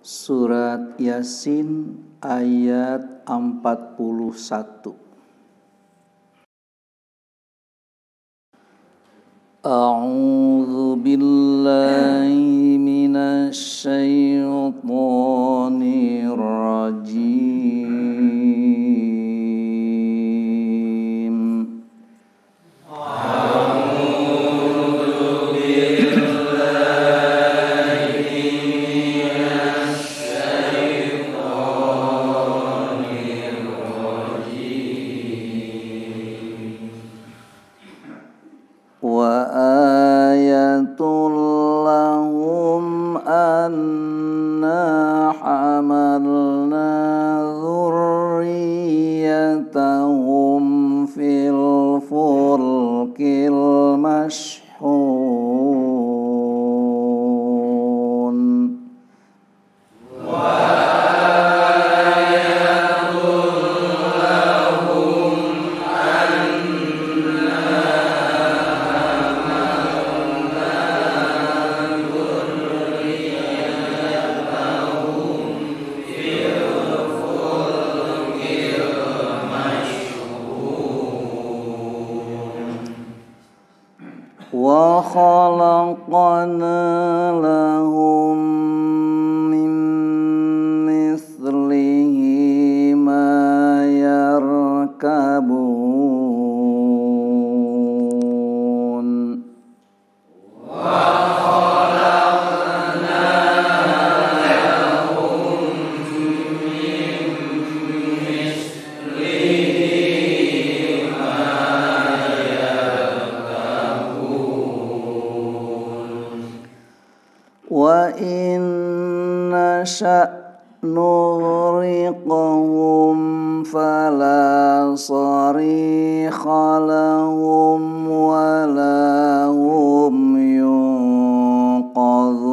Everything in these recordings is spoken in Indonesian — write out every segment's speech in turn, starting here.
Surat Yasin ayat 41. A'udzu billahi minasy syaithanir rajim. Wa ayatul lahum anna hamalna dzurriyyatahum fil fulkil mashhun. Wa khalaqna lahum min mithlihi ma yarkabun. Wa inna nughriqhum fala sarikha lahum wa la hum yunqadhun.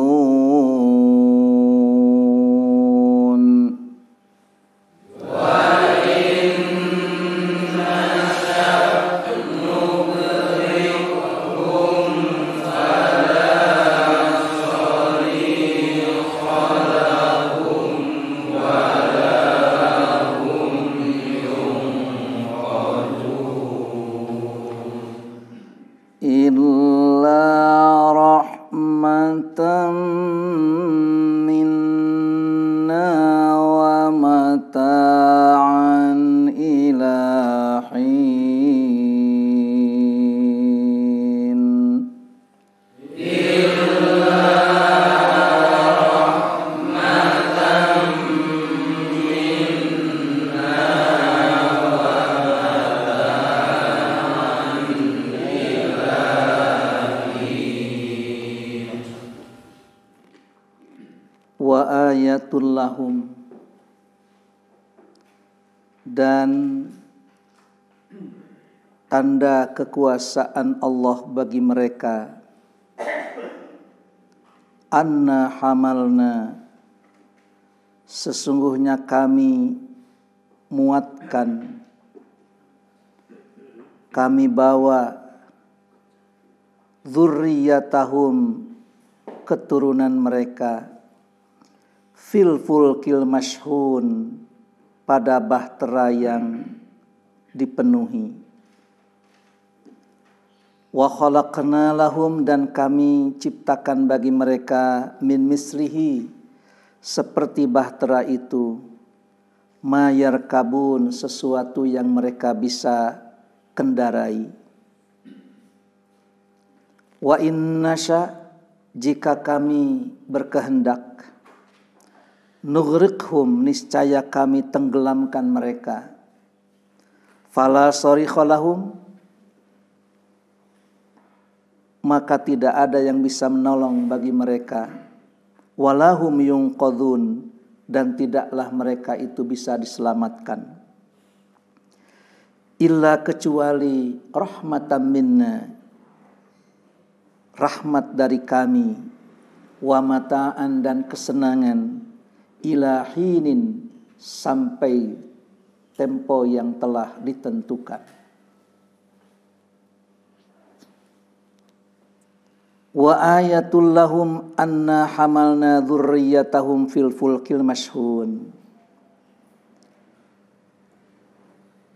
Illa rahmatan minna wa mata'an ila hin. Wa ayatul lahum, dan tanda kekuasaan Allah bagi mereka, anna hamalna, sesungguhnya kami muatkan, kami bawa, dzurriyyatahum, keturunan mereka, fil fulkil mashhun, pada bahtera yang dipenuhi. Wa khalaqna lahum, dan kami ciptakan bagi mereka, min mislihi, seperti bahtera itu, ma yarkabun, sesuatu yang mereka bisa kendarai. Wa innasya, jika kami berkehendak, nughriqhum, niscaya kami tenggelamkan mereka, fala sarikha lahum, maka tidak ada yang bisa menolong bagi mereka, walahum yunqadhun, dan tidaklah mereka itu bisa diselamatkan, illa, kecuali rahmatan minna, rahmat dari kami, wa mata'an, dan kesenangan, ila hinin, sampai tempo yang telah ditentukan. Wa ayatul lahum anna hamalna dzurriyyatahum fil fulkil mashhun.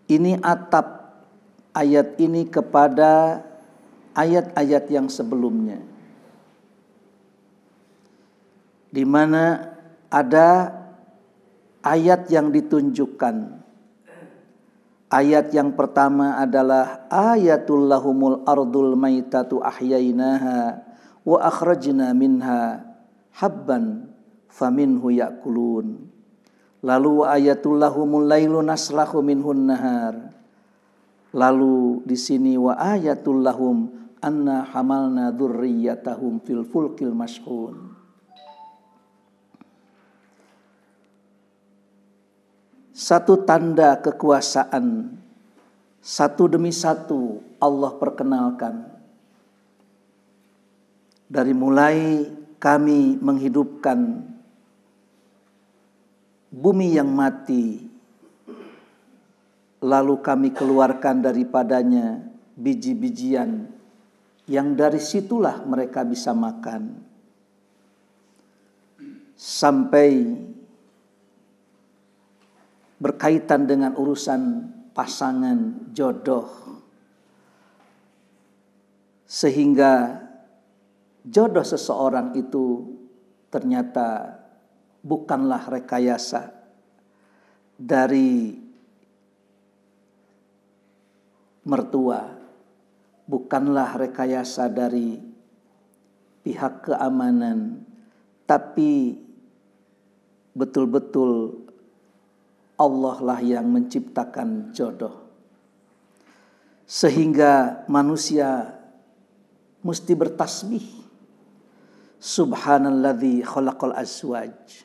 Ini atap ayat ini kepada ayat-ayat yang sebelumnya, di mana ada ayat yang ditunjukkan. Ayat yang pertama adalah ayatul lahumul ardul maitatu ahyainaha wa akhrajna minha habban faminhu yakulun. Lalu ayatul lahumul lailu naslahu minhun nahar. Lalu di sini wa ayatul lahum anna hamalna dzurriyyatahum fil fulkil mashhun. Satu tanda kekuasaan, satu demi satu Allah perkenalkan. Dari mulai kami menghidupkan bumi yang mati, lalu kami keluarkan daripadanya biji-bijian yang dari situlah mereka bisa makan. Sampai berkaitan dengan urusan pasangan jodoh, sehingga jodoh seseorang itu ternyata bukanlah rekayasa dari mertua, bukanlah rekayasa dari pihak keamanan, tapi betul-betul Allah lah yang menciptakan jodoh. Sehingga manusia mesti bertasbih. Subhanalladzi khalaqal azwaj.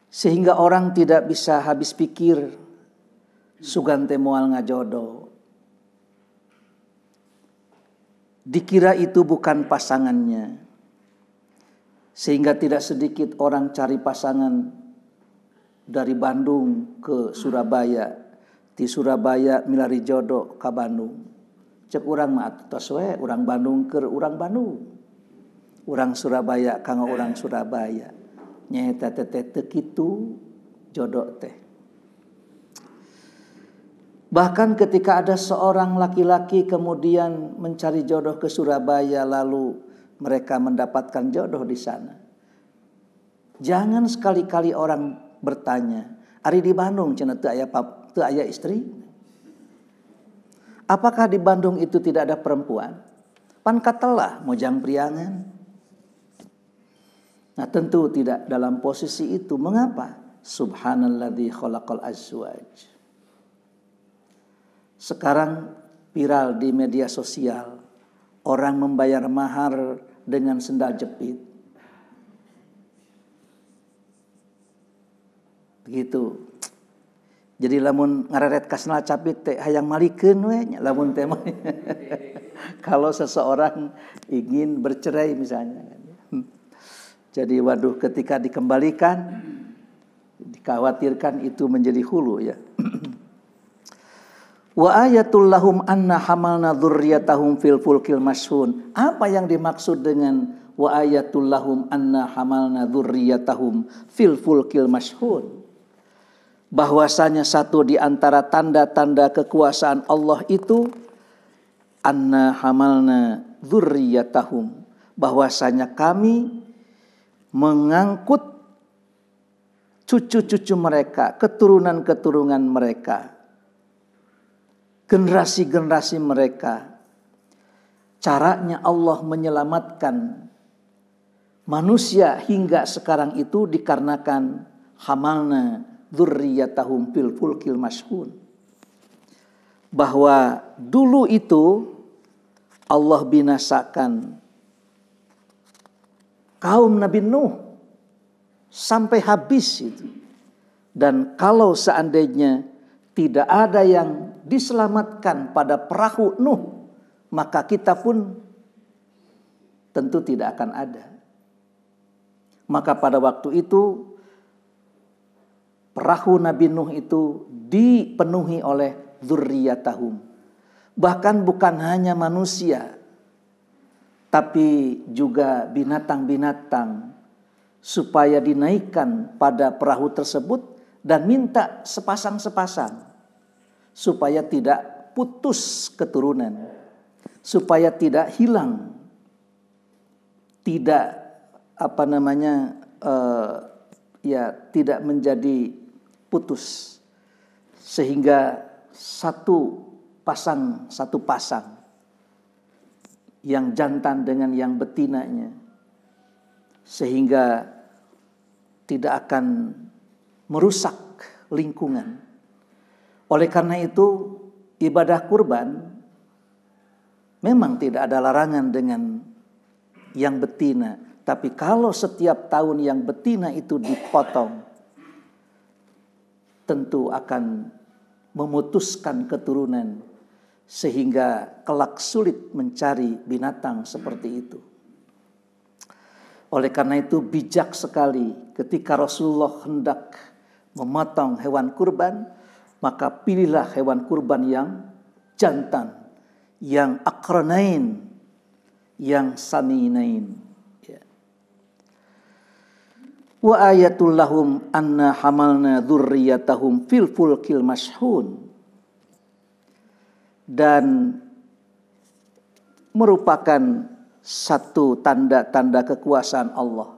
Sehingga orang tidak bisa habis pikir sugante moal ngajodoh. Dikira itu bukan pasangannya. Sehingga tidak sedikit orang cari pasangan dari Bandung ke Surabaya, di Surabaya milari jodoh ke Bandung. Cek urang mah tos we urang Bandung ke urang Bandung. Urang Surabaya kanggo urang Surabaya. Nyaeta teh teu kitu jodoh teh. Bahkan ketika ada seorang laki-laki kemudian mencari jodoh ke Surabaya, lalu mereka mendapatkan jodoh di sana. Jangan sekali-kali orang bertanya, ari di Bandung cenah teu aya istri? Apakah di Bandung itu tidak ada perempuan? Pan katelah mojang priangan. Nah, tentu tidak dalam posisi itu. Mengapa? Subhanalladzi khalaqal azwaj. Sekarang viral di media sosial, orang membayar mahar dengan sendal jepit. Begitu. Jadi lamun ngareret ka sendal capit teh hayang malikeun we nya lamun teh. Kalau seseorang ingin bercerai misalnya. Jadi waduh, ketika dikembalikan dikhawatirkan itu menjadi hulu ya. Wa ayatul lahum anna hamalna dzurriyyatahum fil fulkil mashhun. Apa yang dimaksud dengan wa ayatul lahum anna hamalna dzurriyyatahum fil fulkil mashhun? Bahwasanya satu di antara tanda-tanda kekuasaan Allah itu anna hamalna dzurriyyatahum, bahwasanya kami mengangkut cucu-cucu mereka, keturunan-keturunan mereka, generasi-generasi mereka. Caranya Allah menyelamatkan manusia hingga sekarang itu dikarenakan hamalna dzurriyyatahum fil fulkil mashhun. Bahwa dulu itu Allah binasakan kaum Nabi Nuh sampai habis itu. Dan kalau seandainya tidak ada yang diselamatkan pada perahu Nuh, maka kita pun tentu tidak akan ada. Maka pada waktu itu perahu Nabi Nuh itu dipenuhi oleh dzurriyyatahum. Bahkan bukan hanya manusia, tapi juga binatang-binatang, supaya dinaikkan pada perahu tersebut dan minta sepasang-sepasang supaya tidak putus keturunan, supaya tidak hilang, tidak tidak menjadi putus, sehingga satu pasang yang jantan dengan yang betinanya, sehingga tidak akan merusak lingkungan. Oleh karena itu, ibadah kurban memang tidak ada larangan dengan yang betina, tapi kalau setiap tahun yang betina itu dipotong, tentu akan memutuskan keturunan, sehingga kelak sulit mencari binatang seperti itu. Oleh karena itu bijak sekali ketika Rasulullah hendak memotong hewan kurban, maka pilihlah hewan kurban yang jantan, yang akranain, yang saminain. Wa ayatul lahum anna hamalna dzurriyyatahum fil fulkil mashhun. Dan merupakan satu tanda-tanda kekuasaan Allah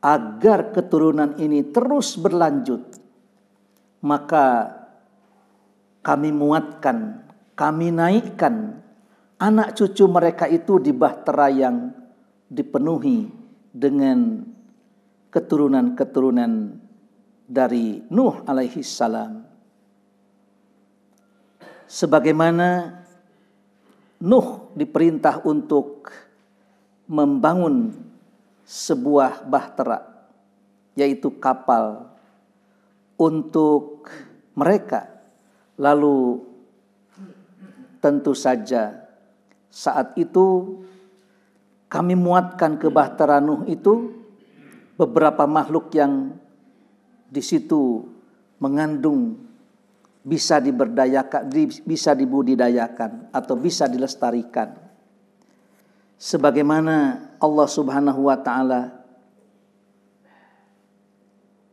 agar keturunan ini terus berlanjut, maka kami muatkan, kami naikkan anak cucu mereka itu di bahtera yang dipenuhi dengan keturunan-keturunan dari Nuh alaihi salam. Sebagaimana Nuh diperintah untuk membangun sebuah bahtera, yaitu kapal untuk mereka. Lalu tentu saja saat itu kami muatkan ke bahtera Nuh itu beberapa makhluk yang di situ mengandung, bisa diberdayakan, bisa dibudidayakan atau bisa dilestarikan. Sebagaimana Allah Subhanahu wa taala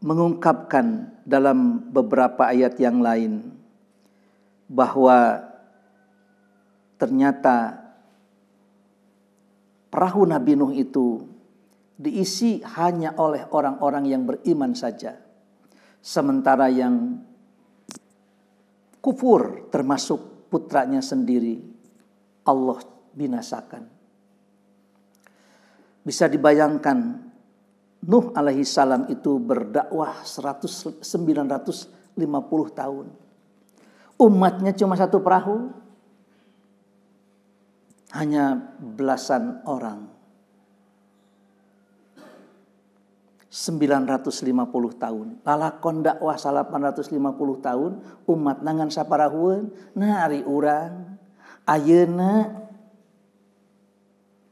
mengungkapkan dalam beberapa ayat yang lain bahwa ternyata perahu Nabi Nuh itu diisi hanya oleh orang-orang yang beriman saja, sementara yang kufur termasuk putranya sendiri Allah binasakan. Bisa dibayangkan Nuh alaihi salam itu berdakwah 950 tahun. Umatnya cuma satu perahu, hanya belasan orang. 950 tahun. Lalakon dakwah 850 tahun, umat nangan saparahueun, nari urang. Ayeuna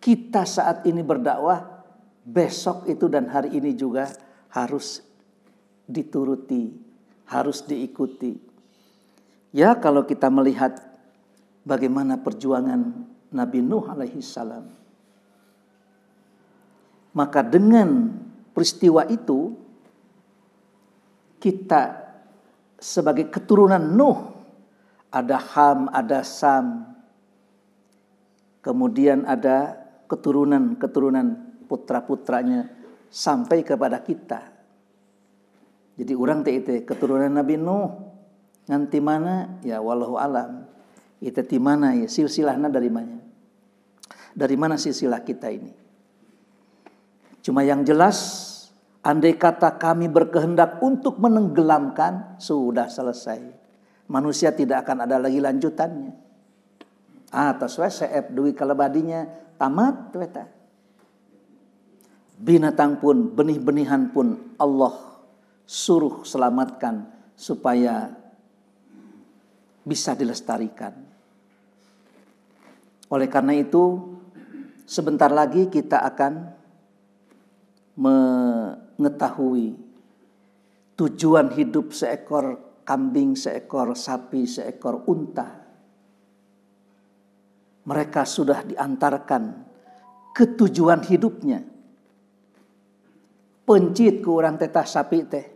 kita saat ini berdakwah, besok itu dan hari ini juga harus dituruti, harus diikuti. Ya, kalau kita melihat bagaimana perjuangan Nabi Nuh alaihi salam, maka dengan peristiwa itu kita sebagai keturunan Nuh, ada Ham, ada Sam, kemudian ada keturunan putra-putranya sampai kepada kita. Jadi orang teh keturunan Nabi Nuh nganti mana ya wallahu alam. Itu di mana ya silsilahna dari mana? Dari mana silsilah kita ini? Cuma yang jelas, andai kata kami berkehendak untuk menenggelamkan, sudah selesai. Manusia tidak akan ada lagi lanjutannya. Atas seep duwi kalebadinya tamat weta. Binatang pun, benih-benihan pun Allah suruh selamatkan supaya bisa dilestarikan. Oleh karena itu, sebentar lagi kita akan mengetahui tujuan hidup seekor kambing, seekor sapi, seekor unta. Mereka sudah diantarkan ketujuan hidupnya. Pencit ku urang tetah sapi teh.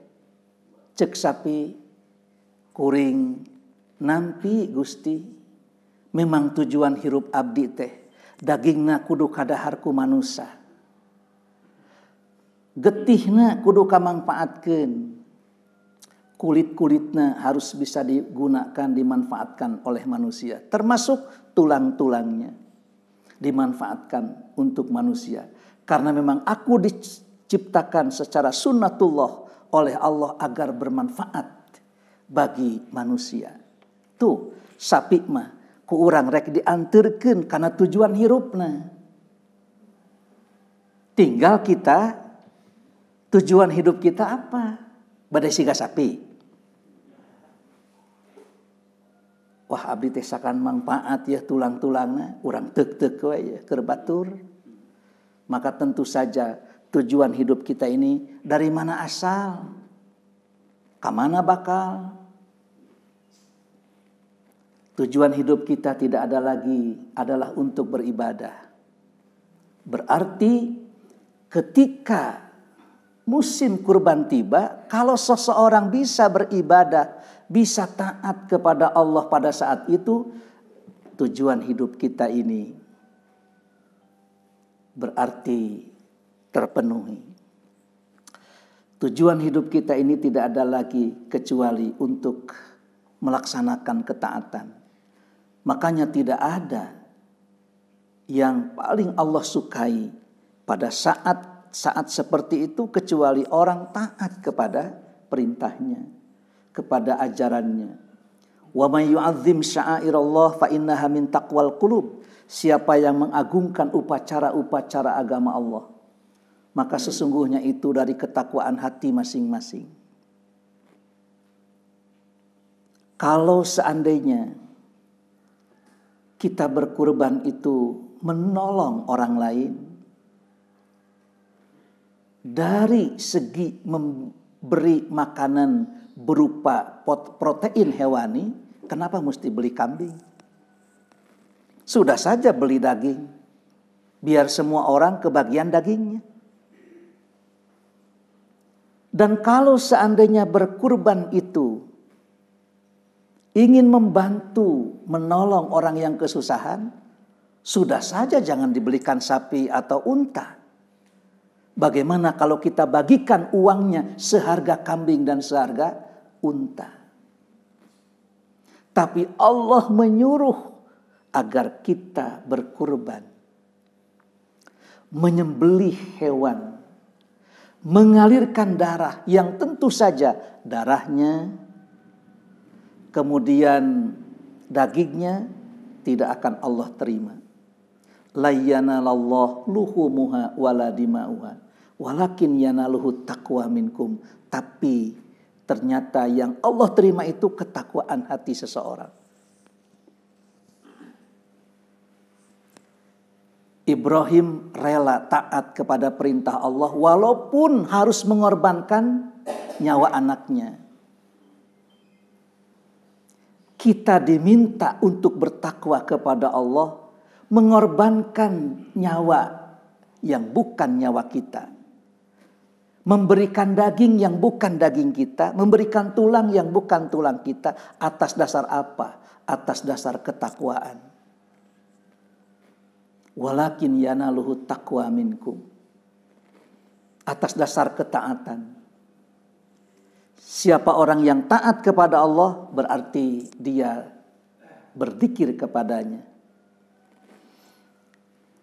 Cek sapi kuring nampi Gusti. Memang tujuan hirup abdi teh dagingna kudu kadahar ku manusia. Getihna kudu kamangpaatkeun. Kulit-kulitna harus bisa digunakan, dimanfaatkan oleh manusia. Termasuk tulang-tulangnya dimanfaatkan untuk manusia. Karena memang aku diciptakan secara sunnatullah oleh Allah agar bermanfaat bagi manusia. Tuh sapi mah ku urang rek dianterkeun karena tujuan hirupna. Tinggal kita, tujuan hidup kita apa? Badai siga sapi. Wah abdi teh sakan manfaat ya tulang-tulangna, urang teuk-teuk we ya keur batur. Maka tentu saja tujuan hidup kita ini dari mana asal? Kamana bakal? Tujuan hidup kita tidak ada lagi adalah untuk beribadah. Berarti ketika musim kurban tiba, kalau seseorang bisa beribadah, bisa taat kepada Allah pada saat itu, tujuan hidup kita ini berarti terpenuhi. Tujuan hidup kita ini tidak ada lagi kecuali untuk melaksanakan ketaatan. Makanya tidak ada yang paling Allah sukai pada saat seperti itu kecuali orang taat kepada perintahnya, kepada ajarannya. Wa may yu'azzim sya'airallah fa innaha min taqwal qulub. Siapa yang mengagungkan upacara-upacara agama Allah, maka sesungguhnya itu dari ketakwaan hati masing-masing. Kalau seandainya kita berkurban itu menolong orang lain, dari segi memberi makanan berupa protein hewani, kenapa mesti beli kambing? Sudah saja beli daging, biar semua orang kebagian dagingnya. Dan kalau seandainya berkurban itu ingin membantu, menolong orang yang kesusahan, sudah saja jangan dibelikan sapi atau unta. Bagaimana kalau kita bagikan uangnya seharga kambing dan seharga unta? Tapi Allah menyuruh agar kita berkurban, menyembelih hewan, mengalirkan darah yang tentu saja darahnya, kemudian dagingnya tidak akan Allah terima. La yanalallahu luhumuha wala dima'uha walakin yanaluhu taqwa minkum. Tapi ternyata yang Allah terima itu ketakwaan hati seseorang. Ibrahim rela taat kepada perintah Allah walaupun harus mengorbankan nyawa anaknya. Kita diminta untuk bertakwa kepada Allah, mengorbankan nyawa yang bukan nyawa kita, memberikan daging yang bukan daging kita, memberikan tulang yang bukan tulang kita. Atas dasar apa? Atas dasar ketakwaan. Walakin yanaluhu taqwa minkum. Atas dasar ketaatan. Siapa orang yang taat kepada Allah berarti dia berzikir kepadanya.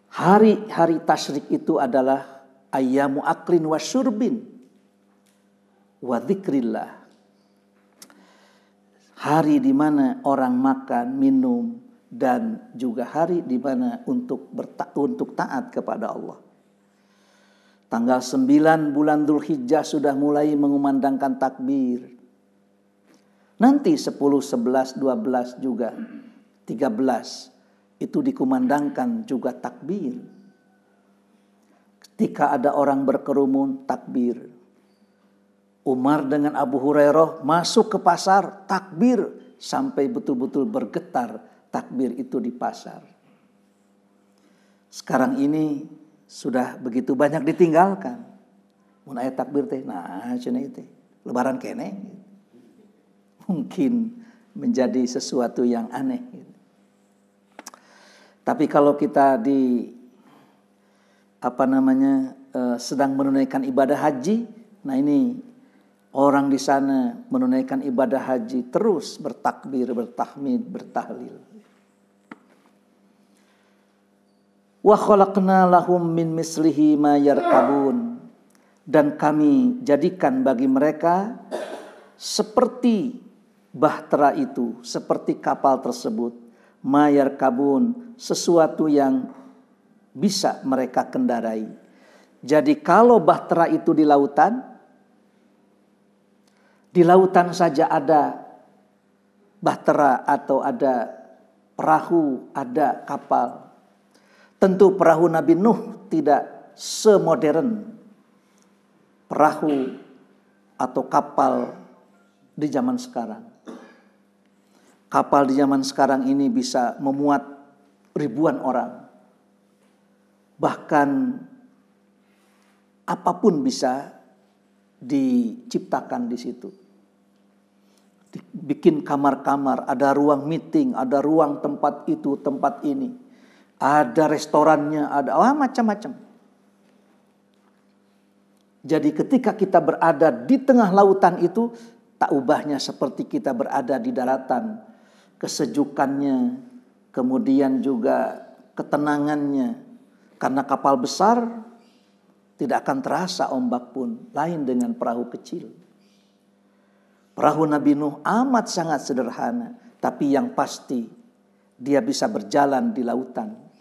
Hari-hari tasyrik itu adalah ayyamu aklin wa syurbin wa dzikrillah. Hari di mana orang makan, minum, dan juga hari di mana untuk taat kepada Allah. Tanggal 9 bulan Dzulhijjah sudah mulai mengumandangkan takbir. Nanti 10, 11, 12 juga 13 itu dikumandangkan juga takbir. Ketika ada orang berkerumun, takbir. Umar dengan Abu Hurairah masuk ke pasar, takbir sampai betul-betul bergetar takbir itu di pasar. Sekarang ini sudah begitu banyak ditinggalkan. Mun aya takbir teh, nah cenah teh lebaran kene. Mungkin menjadi sesuatu yang aneh. Tapi kalau kita sedang menunaikan ibadah haji, nah ini orang di sana menunaikan ibadah haji terus bertakbir, bertahmid, bertahlil. Wa khalaqna lahum min mislihi ma yarkabun, dan kami jadikan bagi mereka seperti bahtera itu, seperti kapal tersebut, ma yarkabun, sesuatu yang bisa mereka kendarai. Jadi kalau bahtera itu di lautan saja ada bahtera atau ada perahu, ada kapal. Tentu perahu Nabi Nuh tidak semodern perahu atau kapal di zaman sekarang. Kapal di zaman sekarang ini bisa memuat ribuan orang. Bahkan apapun bisa diciptakan di situ. Bikin kamar-kamar, ada ruang meeting, ada ruang tempat itu, tempat ini. Ada restorannya, ada macam-macam. Jadi ketika kita berada di tengah lautan itu, tak ubahnya seperti kita berada di daratan. Kesejukannya, kemudian juga ketenangannya. Karena kapal besar tidak akan terasa ombak pun, lain dengan perahu kecil. Perahu Nabi Nuh amat sangat sederhana, tapi yang pasti dia bisa berjalan di lautan.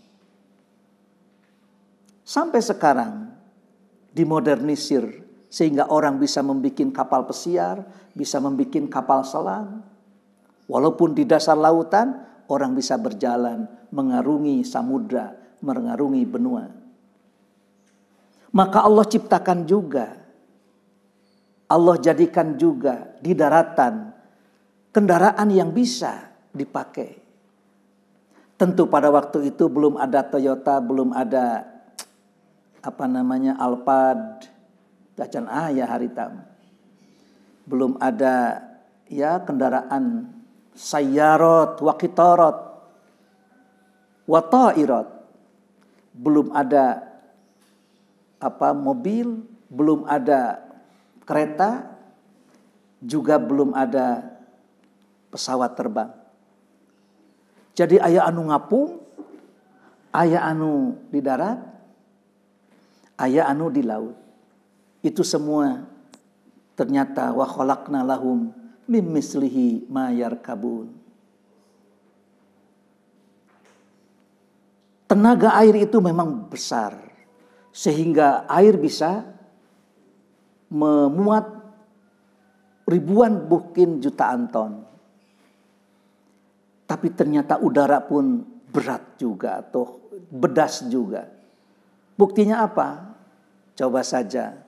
Sampai sekarang dimodernisir sehingga orang bisa membuat kapal pesiar, bisa membuat kapal selam. Walaupun di dasar lautan, orang bisa berjalan mengarungi samudra, mengarungi benua. Maka Allah ciptakan juga, Allah jadikan juga di daratan kendaraan yang bisa dipakai. Tentu pada waktu itu belum ada Toyota, belum ada Alphard, dacan ya haritam. Belum ada kendaraan sayyarot, waqitarot, watairat. Belum ada mobil, belum ada kereta, juga belum ada pesawat terbang. Jadi aya anu ngapung, aya anu di darat, aya anu di laut. Itu semua ternyata wa khalaqna lahum mim mislihi ma yarkabun. Tenaga air itu memang besar, sehingga air bisa memuat ribuan mungkin jutaan ton. Tapi ternyata udara pun berat juga atau bedas juga. Buktinya apa? Coba saja.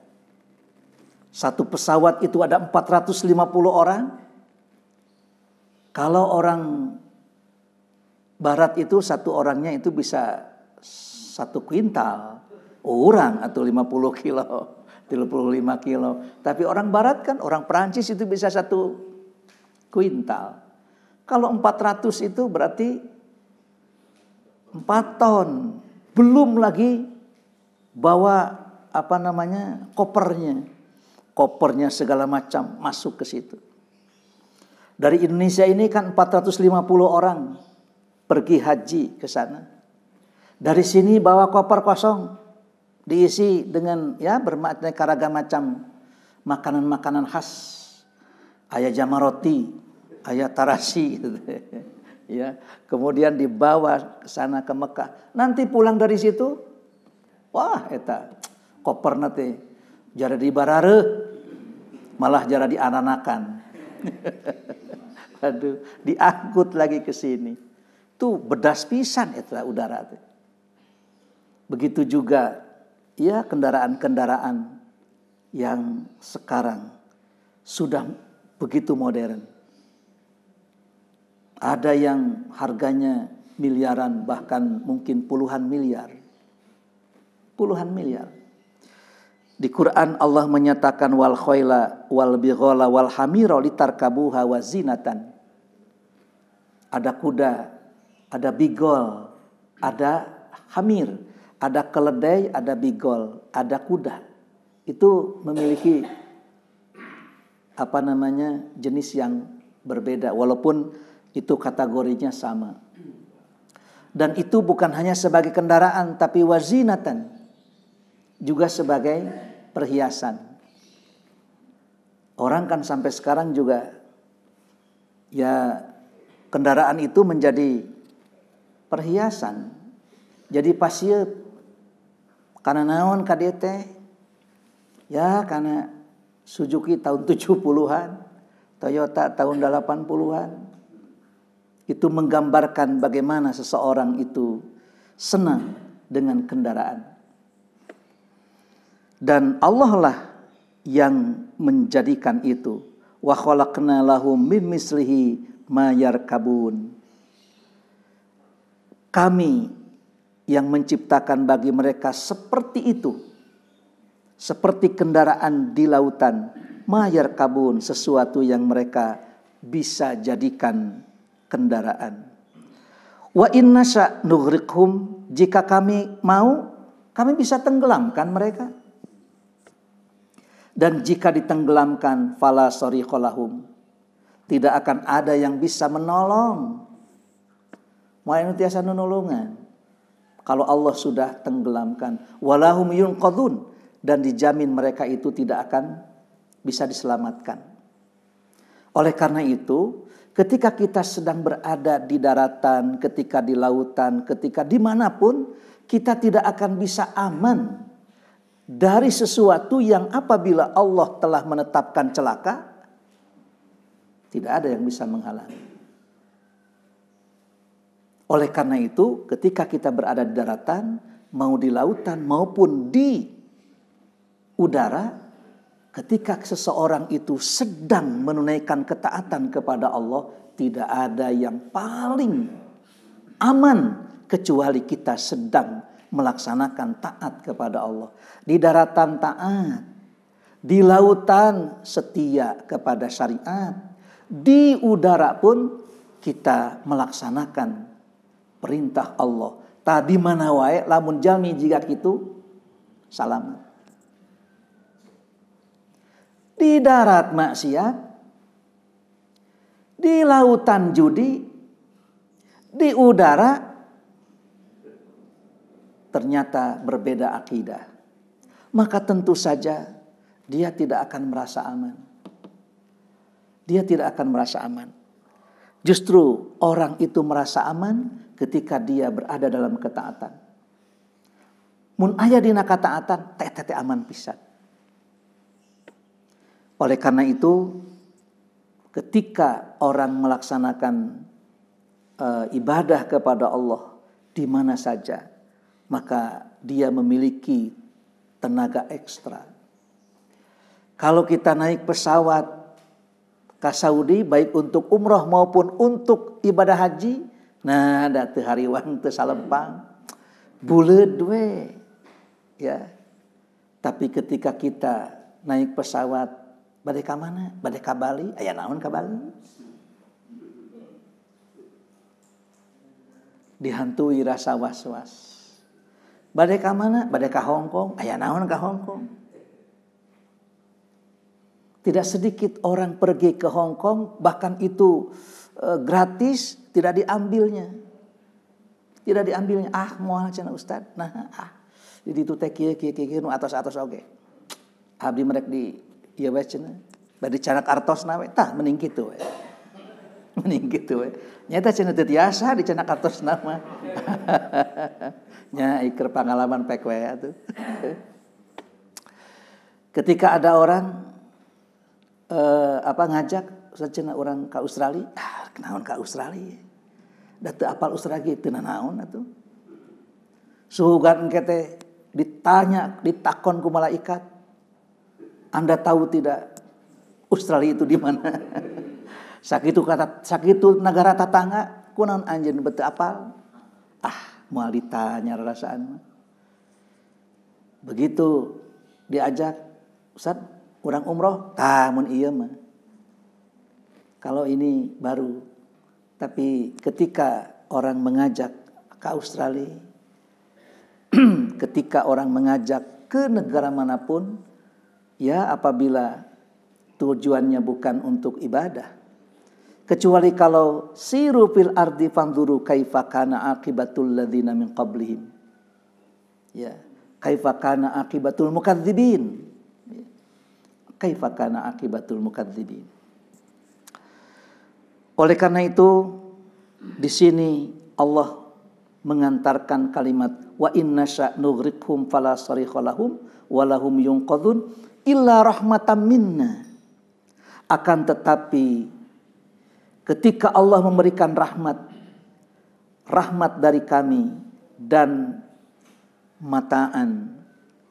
Satu pesawat itu ada 450 orang. Kalau orang barat itu satu orangnya itu bisa 1 kuintal. Orang atau 50 kilo, 35 kilo. Tapi orang barat kan, orang Perancis itu bisa 1 kuintal. Kalau 400 itu berarti 4 ton. Belum lagi bawa kopernya segala macam masuk ke situ. Dari Indonesia ini kan 450 orang pergi haji ke sana. Dari sini bawa koper kosong, diisi dengan bermacam ragam macam makanan-makanan khas. Aya jamaroti, aya tarasi gitu. Kemudian dibawa ke sana ke Mekah. Nanti pulang dari situ, wah eta koperna teh jara dibarareuh, malah jara diananakan. Aduh, diangkut lagi ke sini. Tuh bedas pisan eta udara teh. Begitu juga kendaraan-kendaraan yang sekarang sudah begitu modern. Ada yang harganya miliaran, bahkan mungkin puluhan miliar. Puluhan miliar. Di Quran Allah menyatakan wal khayla wal bighala wal hamira litarkabuha wa zinatan. Ada kuda, ada bigol, ada hamir, ada keledai, ada bigol, ada kuda. Itu memiliki jenis yang berbeda walaupun itu kategorinya sama. Dan itu bukan hanya sebagai kendaraan tapi wazinatan, juga sebagai perhiasan. Orang kan sampai sekarang juga ya kendaraan itu menjadi perhiasan. Jadi pasieun karena naon KDT ya karena Suzuki tahun 70-an, Toyota tahun 80-an. Itu menggambarkan bagaimana seseorang itu senang dengan kendaraan. Dan Allah lah yang menjadikan itu. Wa khalaqna lahum min mislihi ma yarkabun. Kami yang menciptakan bagi mereka seperti itu. Seperti kendaraan di lautan. Ma yarkabun, sesuatu yang mereka bisa jadikan kendaraan. Wa inna sya nughriqhum, jika kami mau, kami bisa tenggelamkan mereka. Dan jika ditenggelamkan, fala sariqa lahum, tidak akan ada yang bisa menolong. Moal tiasa nulungan. Kalau Allah sudah tenggelamkan, walahum yunqadun, dan dijamin mereka itu tidak akan bisa diselamatkan. Oleh karena itu, ketika kita sedang berada di daratan, ketika di lautan, ketika dimanapun, kita tidak akan bisa aman dari sesuatu yang apabila Allah telah menetapkan celaka, tidak ada yang bisa menghalangi. Oleh karena itu, ketika kita berada di daratan, mau di lautan maupun di udara, ketika seseorang itu sedang menunaikan ketaatan kepada Allah, tidak ada yang paling aman kecuali kita sedang melaksanakan taat kepada Allah. Di daratan taat, di lautan setia kepada syariat, di udara pun kita melaksanakan perintah Allah. Tadi mana wae lamun jalmi jika kitu salamat. Di darat maksiat, di lautan judi, di udara ternyata berbeda akidah, maka tentu saja dia tidak akan merasa aman. Dia tidak akan merasa aman. Justru orang itu merasa aman ketika dia berada dalam ketaatan. Mun aya dina ketaatan, teh aman pisan. Oleh karena itu, ketika orang melaksanakan ibadah kepada Allah di mana saja, maka dia memiliki tenaga ekstra. Kalau kita naik pesawat ke Saudi, baik untuk umroh maupun untuk ibadah haji, nah ada teu hariwang teu salempang, buleud we, ya. Tapi ketika kita naik pesawat, bade ka mana? Bade ka Bali, aya naon ka Bali? Dihantui rasa was-was. Bade ka mana? Bade ka Hong Kong. Aya naon ka Hong Kong? Tidak sedikit orang pergi ke Hong Kong, bahkan itu gratis, tidak diambilnya. Tidak diambilnya. Ah, moal cenah Ustad. Nah, di ditu teh kieu nu atos-atos oge. Abdi merek di ieu we cenah. Bade canak artosna we. Tah mending kitu we. Mending kitu we. Nyata cenah teu tiasa di canak artosna mah. Nya iker pengalaman pek we atuh. Ketika ada orang ngajak cenah orang ke Australia, kenaon ke Australia? Da teu apal Australia teu naon atuh. Sugan engke teh ditanya, ditakon ku malaikat. Anda tahu tidak Australia itu di mana? Sakitu negara tetangga, kunaon anjeun beu teu apal? Moal ditanya rasaan mah. Begitu diajak, Ustaz, urang umroh, mun ieu mah. Kalau ini baru. Tapi ketika orang mengajak ke Australia, ketika orang mengajak ke negara manapun, ya apabila tujuannya bukan untuk ibadah, kecuali kalau siru fil ardi fanzuru kaifa kana aqibatul ladzina min qablihim. Ya, kaifa kana aqibatul mukadzibin. Kaifa kana aqibatul mukadzibin. Oleh karena itu di sini Allah mengantarkan kalimat wa inna sya nughriqhum fala sarikha lahum wa lahum yunqadhun illa rahmatan minna. Akan tetapi ketika Allah memberikan rahmat dari kami dan mataan,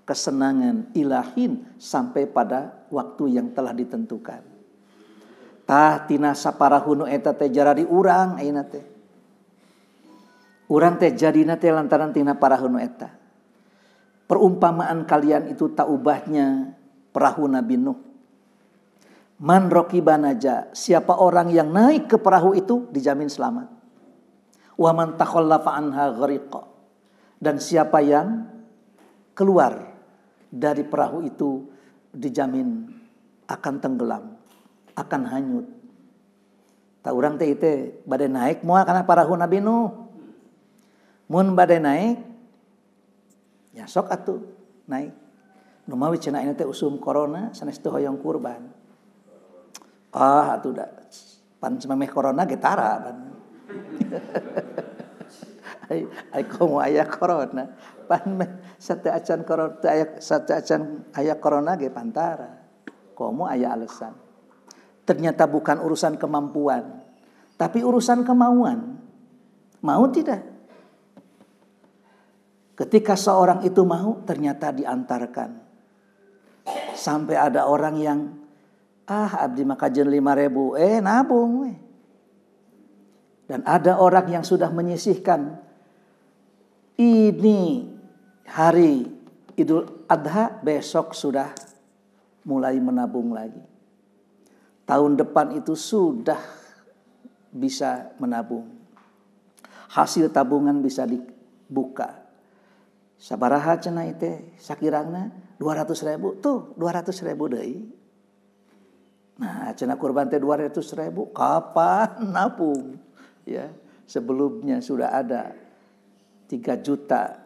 kesenangan ilahin sampai pada waktu yang telah ditentukan. Tah tina saparahunu eta teh jarari urang ayeuna teh. Urang teh jadina teh lantaran tina parahunu eta. Perumpamaan kalian itu tak ubahnya perahu Nabi Nuh. Man rokiba naja, siapa orang yang naik ke perahu itu dijamin selamat. Wa man takhallafa anha ghariqa. Dan siapa yang keluar dari perahu itu dijamin akan tenggelam, akan hanyut. Tak urang teh itu badai naik moal kana perahu Nabi Nuh. Mun badai naik, ya sok atuh naik. Nu mawi cenah ini teh usum corona sanes teu hoyong kurban. Atuh da pan sememeh corona ge tara pan. Ai komo aya corona. Pan sateu acan corona teu aya sateu acan aya corona ge pantara. Komo aya alasan. Ternyata bukan urusan kemampuan, tapi urusan kemauan. Mau tidak? Ketika seorang itu mau, ternyata diantarkan. Sampai ada orang yang, abdi makajen 5.000, nabung. Dan ada orang yang sudah menyisihkan, ini hari Idul Adha, besok sudah mulai menabung lagi. Tahun depan itu sudah bisa menabung. Hasil tabungan bisa dibuka. Sabaraha cenah teh sakirangna 200.000 tuh 200.000 deui. Nah, cenah kurban teh 200.000 kapan nabung? Ya, sebelumnya sudah ada 3 juta.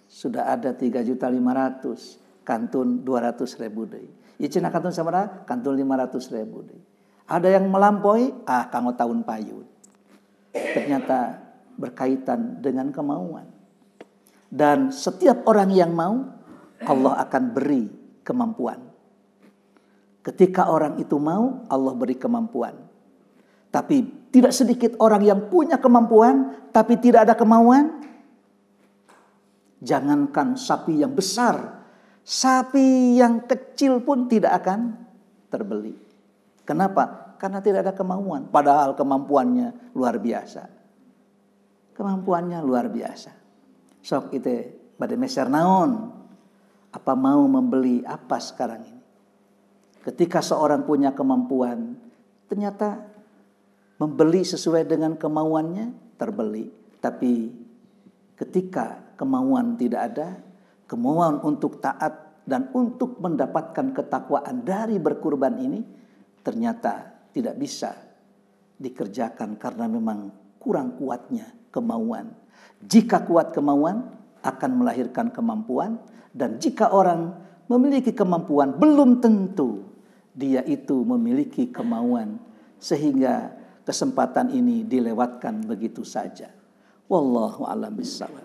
Sudah ada 3.500.000 kantun 200.000 deui. Ya cenah kantun sabaraha? Kantun 500.000 deui. Ada yang melampaui, kanggo tahun payun. Ternyata berkaitan dengan kemauan. Dan setiap orang yang mau, Allah akan beri kemampuan. Ketika orang itu mau, Allah beri kemampuan. Tapi tidak sedikit orang yang punya kemampuan, tapi tidak ada kemauan. Jangankan sapi yang besar, sapi yang kecil pun tidak akan terbeli. Kenapa? Karena tidak ada kemauan. Padahal kemampuannya luar biasa. Kemampuannya luar biasa. Sok itu bade meser naon? Apa mau membeli apa sekarang ini? Ketika seorang punya kemampuan, ternyata membeli sesuai dengan kemauannya, terbeli. Tapi ketika kemauan tidak ada, kemauan untuk taat dan untuk mendapatkan ketakwaan dari berkurban ini, ternyata tidak bisa dikerjakan karena memang kurang kuatnya kemauan. Jika kuat kemauan akan melahirkan kemampuan, dan jika orang memiliki kemampuan belum tentu dia itu memiliki kemauan sehingga kesempatan ini dilewatkan begitu saja. Wallahu a'lam bishawab.